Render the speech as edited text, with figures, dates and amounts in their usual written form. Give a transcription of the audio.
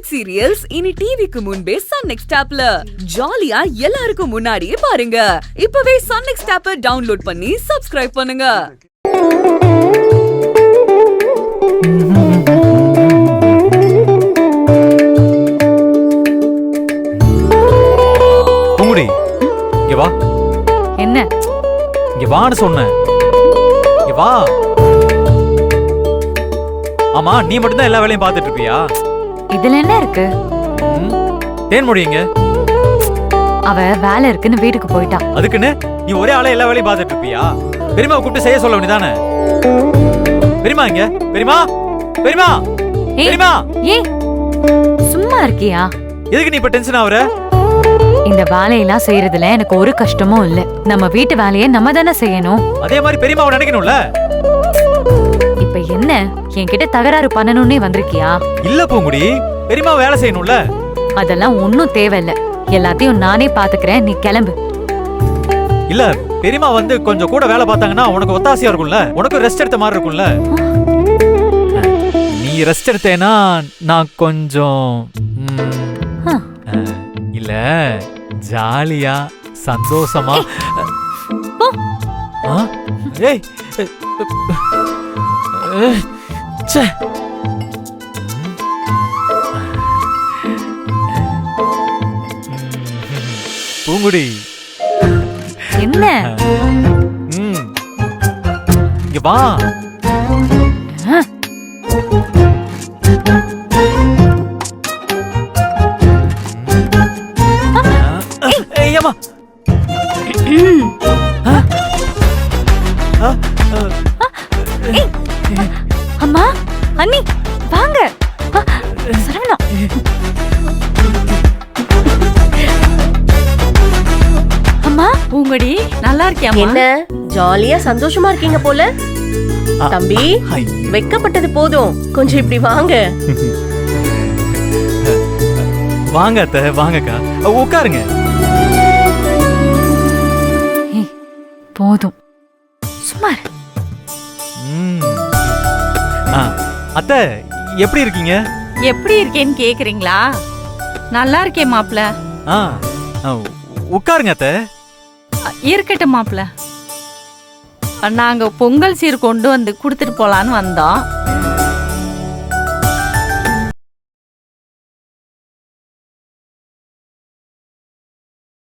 Hit serials இனி டிவிக்கு முன்பே சன் நெக்ஸ்ட் ஆப்ல ஜாலியா எல்லாருக்கும் முன்னாடியே பாருங்க. இப்பவே சன் நெக்ஸ்ட் ஆப்பை டவுன்லோட் பண்ணி சப்ஸ்கிரைப் பண்ணுங்க. பூங்குடி, இங்க வா. என்ன? இங்க வான்னு சொன்னேன். இங்க வா. ஆமா, நீ மட்டும் தான் எல்லா வேலையும் பார்த்துட்டு இருப்பியா? இதுல என்ன இருக்கு? தேன்மொழி எங்க? அவ வேலை இருக்குன்னு வீட்டுக்கு போயிட்டா. அதுக்குன்னு நீ ஒரே ஆளே எல்லா வேலையும் பார்த்துட்டு இருப்பியா? பெரியம்மா கூப்பிட்டு செய்ய சொல்ல வேண்டியதானே? பெரியம்மா எங்க? பெரியம்மா, பெரியம்மா, பெரியம்மா. ஏய், சும்மா இருக்கியா? எதுக்கு நீ இப்ப டென்ஷன் ஆகுற? இந்த வேலையெல்லாம் செய்யறதுல எனக்கு ஒரு கஷ்டமும் இல்ல. நம்ம வீட்டு வேலையை நம்ம தானே செய்யணும். அதே மாதிரி பெரியம்மாவை நினைக்கணும்ல. இப்ப என்ன, என்கிட்ட தகராறு பண்ணணும்னே வந்திருக்கியா? இல்ல பூங்குடி, பெரியம்மா வேலை செய்யணும்ல. அதெல்லாம் ஒன்னும் தேவையில்ல. எல்லாத்தையும் நானே பாத்துக்கிறேன், நீ கிளம்பு. இல்ல, பெரியம்மா வந்து கொஞ்சம் கூட வேலை பார்த்தாங்கன்னா உனக்கு ஒத்தாசையா இருக்கும்ல, உனக்கு ரெஸ்ட் எடுத்த மாதிரி இருக்கும்ல. நீ ரெஸ்ட் எடுத்தேனா நான் கொஞ்சம் இல்ல ஜாலியா சந்தோஷமா. ஏய், ச்சே. பூங்குடி, என்ன? இங்க வா. ஏய்யம்மா. அம்மா, அண்ணி, வாங்க. சரவணா. அம்மா, பூங்கடி, நல்லா இருக்கியா? என்ன ஜாலியா சந்தோஷமா இருக்கீங்க போல. தம்பி, வெக்கப்பட்டது போதும், கொஞ்சம் இப்படி வாங்க. வாங்க அத்தை, வாங்கக்கா, உட்காருங்க. போதும், சும்மா. அத்தை, எப்படி இருக்கீங்க? எப்படி இருக்கேன்னு கேக்குறீங்களா? நல்லா இருக்கேன் மாப்ள. உட்காருங்க அத்தை. இருக்கட்டும் மாப்ள. நாங்க பொங்கல் சீர் கொண்டு வந்து குடுத்துட்டு போலான்னு வந்தோம்.